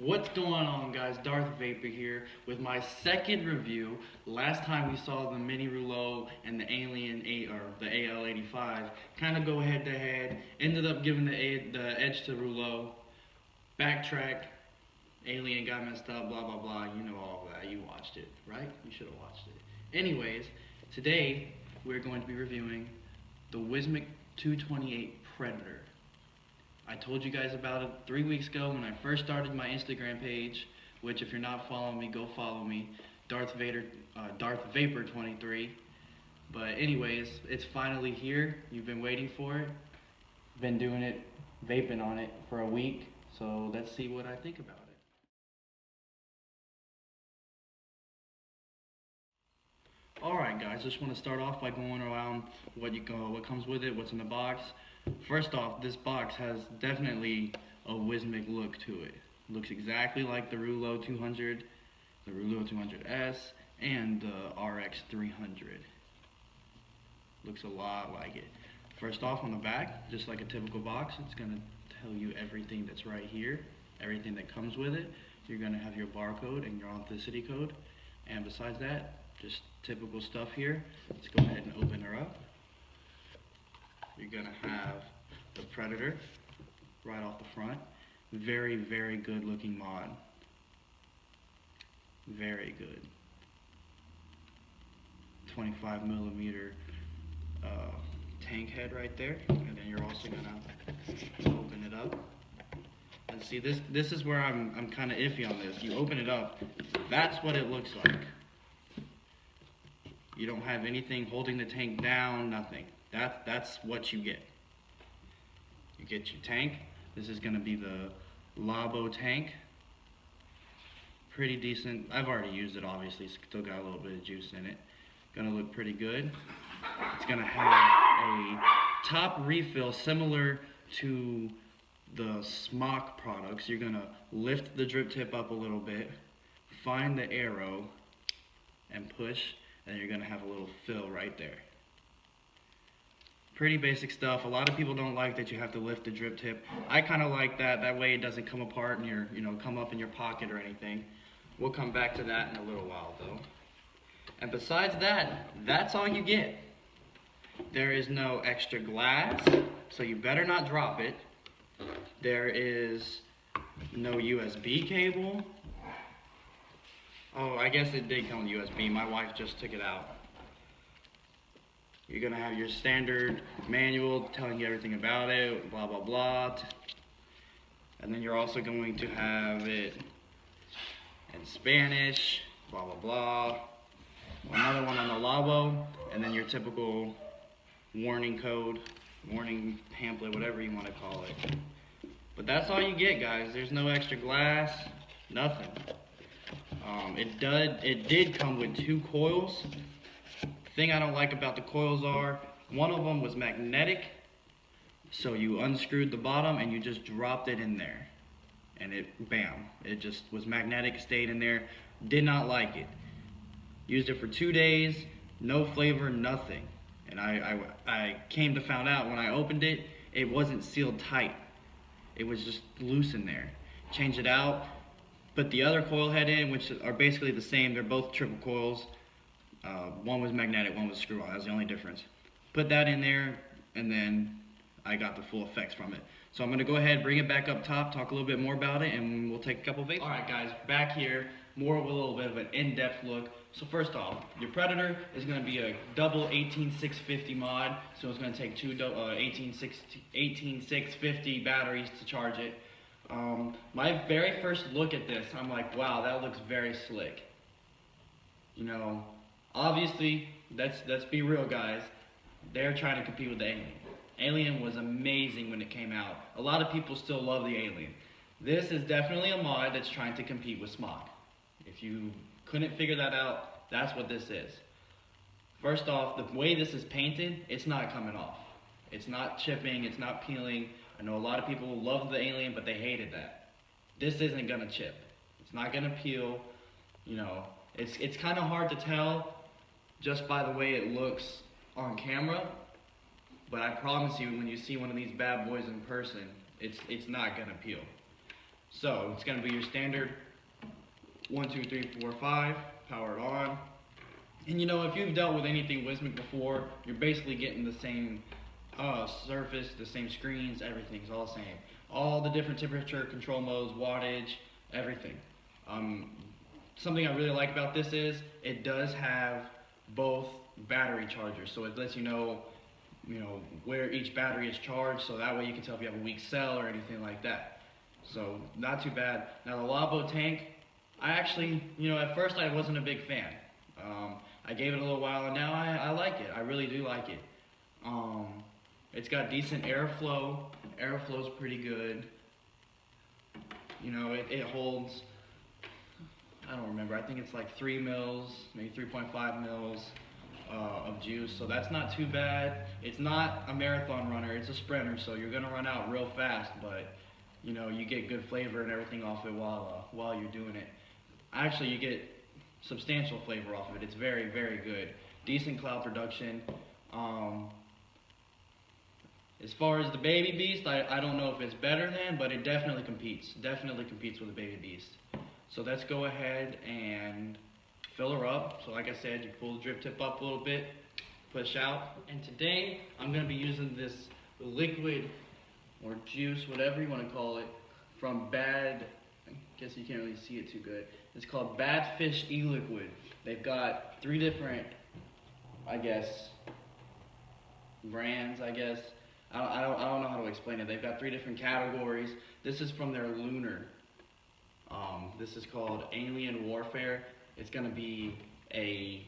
What's going on, guys? Darth Vapor here with my second review. Last time we saw the Mini Rouleau and the Alien 8 or the AL85 kind of go head to head. Ended up giving the edge to Rouleau. Backtrack. Alien got messed up. Blah blah blah. You know all of that. You watched it, right? You should have watched it. Anyways, today we're going to be reviewing the Wismec 228 Predator. I told you guys about it 3 weeks ago when I first started my Instagram page, which if you're not following me, go follow me, Darth Vapor 23. But anyways, it's finally here. You've been waiting for it. Been doing it, vaping on it for a week. So let's see what I think about it. Alright guys, just want to start off by going around what comes with it, what's in the box. First off, this box has definitely a Wismec look to it. Looks exactly like the Rouleau 200, the Rouleau 200S, and the RX 300. Looks a lot like it. First off, on the back, just like a typical box, it's going to tell you everything that's right here, everything that comes with it. You're going to have your barcode and your authenticity code. And besides that, just typical stuff here. Let's go ahead and open her up. You're gonna have the Predator right off the front. Very, very good looking mod. Very good. 25 millimeter tank head right there. And then you're also gonna open it up. And see, this is where I'm kind of iffy on this. You open it up, that's what it looks like. You don't have anything holding the tank down, nothing. That's what you get. You get your tank. This is going to be the Labo tank. Pretty decent. I've already used it, obviously. Still got a little bit of juice in it. Going to look pretty good. It's going to have a top refill similar to the Smock products. You're going to lift the drip tip up a little bit, find the arrow, and push, and you're going to have a little fill right there. Pretty basic stuff. A lot of people don't like that you have to lift the drip tip. I kind of like that. That way it doesn't come apart and come up in your pocket or anything. We'll come back to that in a little while though. And besides that, that's all you get. There is no extra glass, so you better not drop it. There is no USB cable. Oh, I guess it did come with USB. My wife just took it out. You're gonna have your standard manual telling you everything about it, blah blah blah. And then you're also going to have it in Spanish, blah blah blah. Another one on the Labo, and then your typical warning code, warning pamphlet, whatever you want to call it. But that's all you get, guys. There's no extra glass, nothing. It did come with 2 coils. Thing I don't like about the coils are, one of them was magnetic, so you unscrewed the bottom and you just dropped it in there, and it just was magnetic, stayed in there. Did not like it. Used it for 2 days, no flavor, nothing. And I came to find out when I opened it, it wasn't sealed tight. It was just loose in there. Changed it out, put the other coil head in, which are basically the same. They're both triple coils. One was magnetic, one was screw-on. That's the only difference. Put that in there, and then I got the full effects from it. So I'm going to go ahead, bring it back up top, talk a little bit more about it, and we'll take a couple vapes. Alright guys, back here, more of a little bit of an in-depth look. So first off, your Predator is going to be a double 18650 mod, so it's going to take 2 18650 batteries to charge it. My very first look at this, I'm like, wow, that looks very slick. You know, obviously, let's be real, guys. They're trying to compete with the Alien. Alien was amazing when it came out. A lot of people still love the Alien. This is definitely a mod that's trying to compete with Smock. If you couldn't figure that out, that's what this is. First off, the way this is painted, it's not coming off. It's not chipping, it's not peeling. I know a lot of people love the Alien, but they hated that. This isn't gonna chip. It's not gonna peel. You know, it's kind of hard to tell just by the way it looks on camera, but I promise you, when you see one of these bad boys in person, it's not gonna peel. So it's gonna be your standard 1, 2, 3, 4, 5, powered on. And you know, if you've dealt with anything Wismec before, you're basically getting the same surface, the same screens, everything's all the same. All the different temperature control modes, wattage, everything. Something I really like about this is it does have both battery chargers, so it lets you know where each battery is charged, so that way you can tell if you have a weak cell or anything like that. So not too bad. Now the Labo tank, I actually, at first I wasn't a big fan. I gave it a little while and now I like it. I really do like it. It's got decent airflow. Airflow's pretty good. It holds, I don't remember, I think it's like 3 mils, maybe 3.5 mils of juice, so that's not too bad. It's not a marathon runner, it's a sprinter, so you're gonna run out real fast, but you get good flavor and everything off it while you're doing it. Actually, you get substantial flavor off of it. It's very, very good. Decent cloud production. As far as the Baby Beast, I don't know if it's better than, but it definitely competes. Definitely competes with the Baby Beast. So let's go ahead and fill her up. So like I said, you pull the drip tip up a little bit, push out. And today, I'm gonna be using this liquid or juice, whatever you wanna call it, from Bad, I guess you can't really see it too good. It's called Bad Fish E-Liquid. They've got 3 different, I guess, brands, I guess. I don't know how to explain it. They've got 3 different categories. This is from their Lunar. This is called Alien Warfare. It's gonna be a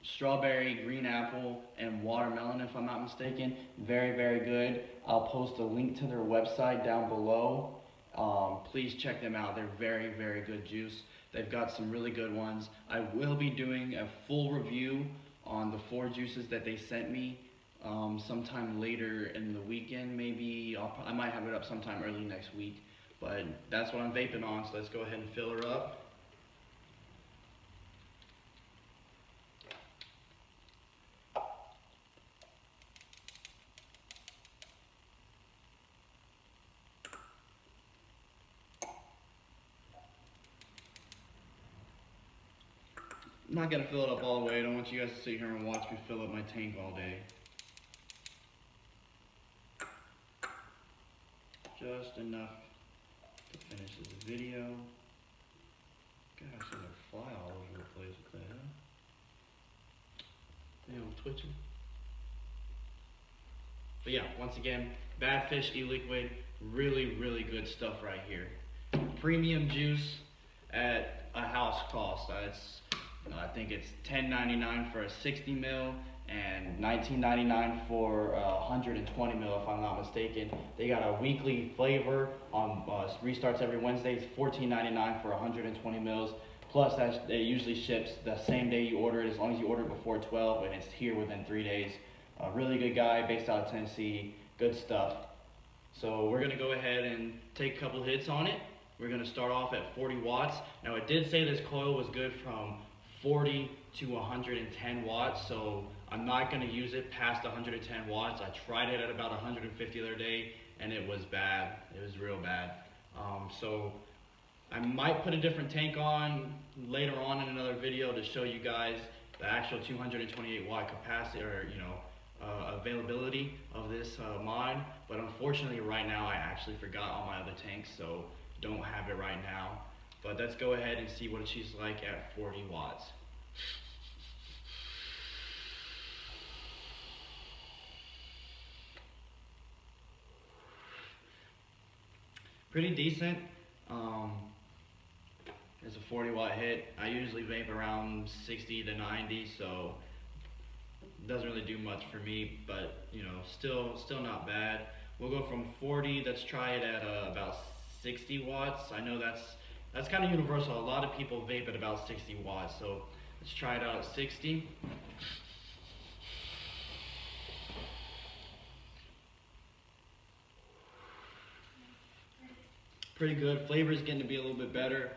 strawberry, green apple, and watermelon, if I'm not mistaken. Very, very good. I'll post a link to their website down below. Please check them out. They're very, very good juice. They've got some really good ones. I will be doing a full review on the 4 juices that they sent me sometime later in the weekend. Maybe I might have it up sometime early next week. But that's what I'm vaping on, so let's go ahead and fill her up. I'm not gonna fill it up all the way. I don't want you guys to sit here and watch me fill up my tank all day. Just enough to finish this video. Gosh, there's a fly all over the place. What the hell? Damn, I'm twitching. But yeah, once again, Bad Fish E-Liquid, really, really good stuff right here. Premium juice at a house cost. I think it's $10.99 for a 60 mil and $19.99 for 120 mil, if I'm not mistaken. They got a weekly flavor on restarts every Wednesday. It's $14.99 for 120 mils. Plus, it usually ships the same day you order it, as long as you order it before 12, and it's here within 3 days. A really good guy, based out of Tennessee. Good stuff. So we're gonna go ahead and take a couple hits on it. We're gonna start off at 40 watts. Now, it did say this coil was good from 40 to 110 watts, so I'm not going to use it past 110 watts. I tried it at about 150 the other day, and it was bad. It was real bad. So I might put a different tank on later on in another video to show you guys the actual 228 watt capacity or availability of this mod. But unfortunately, right now I actually forgot all my other tanks, so don't have it right now. But let's go ahead and see what she's like at 40 watts. Pretty decent. It's a 40 watt hit. I usually vape around 60 to 90, so it doesn't really do much for me, but still not bad. We'll go from 40, let's try it at about 60 watts. I know that's kind of universal. A lot of people vape at about 60 watts, so let's try it out at 60. Pretty good. Flavor's getting to be a little bit better.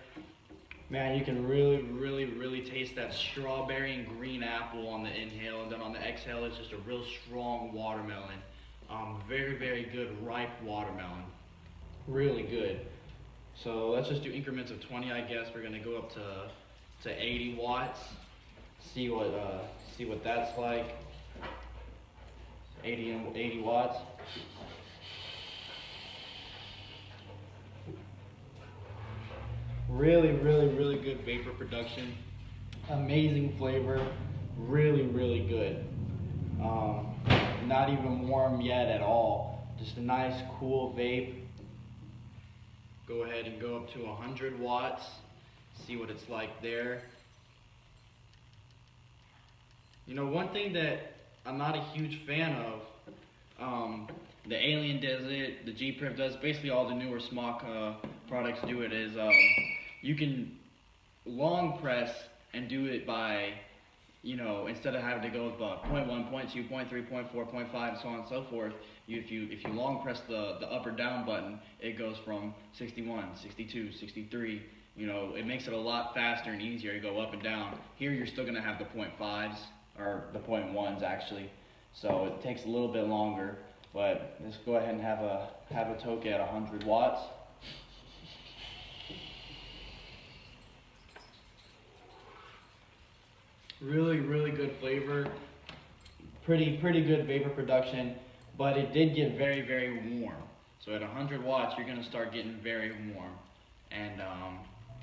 Man, you can really taste that strawberry and green apple on the inhale, and then on the exhale it's just a real strong watermelon. Very good ripe watermelon. Really good. So let's just do increments of 20, I guess. We're gonna go up to 80 watts. See what that's like. 80 watts. Really, really, really good vapor production. Amazing flavor. Really, really good. Not even warm yet at all. Just a nice, cool vape. Go ahead and go up to 100 watts. See what it's like there. You know, one thing that I'm not a huge fan of, the Alien does it, the G-Prep does, basically all the newer smock products do it, is you can long press and do it by, you know, instead of having to go with 0.1, 0.2, 0.3, 0.4, 0.5, and so on and so forth, if you long press the up or down button, it goes from 61, 62, 63, you know, it makes it a lot faster and easier to go up and down. Here you're still going to have the 0.5s, or the 0.1s actually, so it takes a little bit longer, but let's go ahead and have a toke at 100 watts. Really, really good flavor. Pretty good vapor production, but it did get very, very warm. So at 100 watts, you're gonna start getting very warm. And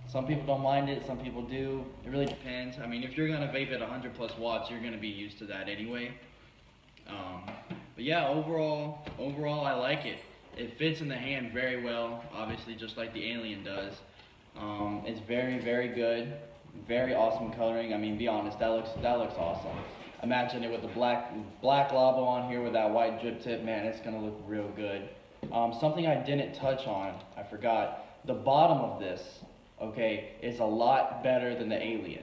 some people don't mind it, some people do. It really depends. I mean, if you're gonna vape at 100 plus watts, you're gonna be used to that anyway. But yeah, overall, I like it. It fits in the hand very well, obviously, just like the Alien does. It's very, very good. Very awesome coloring. I mean, be honest, that looks awesome. Imagine it with the black labo on here with that white drip tip. Man, it's gonna look real good. Something I didn't touch on, I forgot. The bottom of this, okay, is a lot better than the Alien.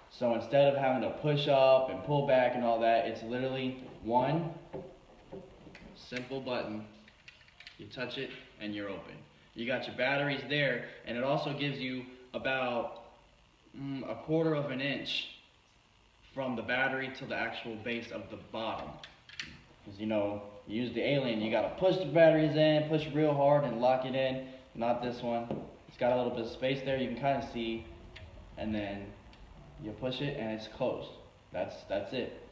So instead of having to push up and pull back and all that, it's literally one simple button. You touch it and you're open. You got your batteries there, and it also gives you about a quarter of an inch from the battery to the actual base of the bottom. Because, you know, you use the Alien, you gotta push the batteries in, push real hard and lock it in. Not this one. It's got a little bit of space there, you can kind of see, and then you push it and it's closed. That's it.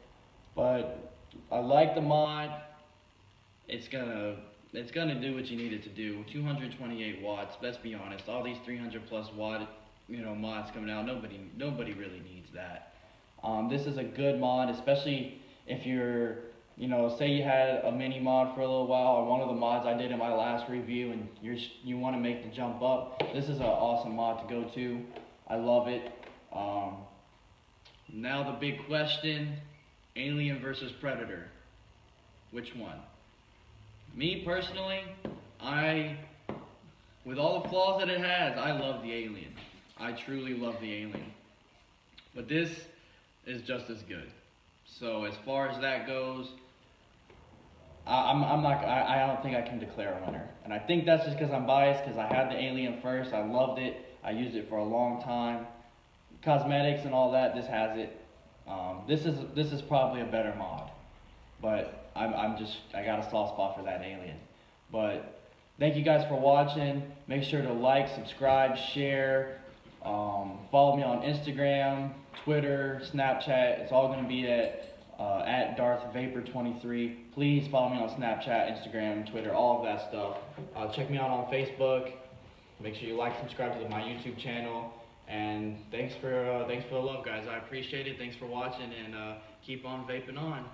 But I like the mod. It's gonna do what you need it to do. 228 watts, let's be honest. All these 300 plus watt, you know, mods coming out, nobody really needs that. This is a good mod, especially if you're, you know, say you had a mini mod for a little while, or one of the mods I did in my last review, and you want to make the jump up. This is an awesome mod to go to. I love it. Now the big question: Alien versus Predator. Which one? Me personally, with all the flaws that it has, I love the Alien. I truly love the Alien. But this is just as good. So as far as that goes, I don't think I can declare a winner. And I think that's just because I'm biased, because I had the Alien first. I loved it. I used it for a long time. Cosmetics and all that, this has it. This is probably a better mod. But I got a soft spot for that Alien. But thank you guys for watching. Make sure to like, subscribe, share. Follow me on Instagram, Twitter, Snapchat. It's all going to be at DarthVapor23. Please follow me on Snapchat, Instagram, Twitter, all of that stuff. Check me out on Facebook. Make sure you like, subscribe to my YouTube channel. And thanks for the love, guys. I appreciate it. Thanks for watching, and keep on vaping on.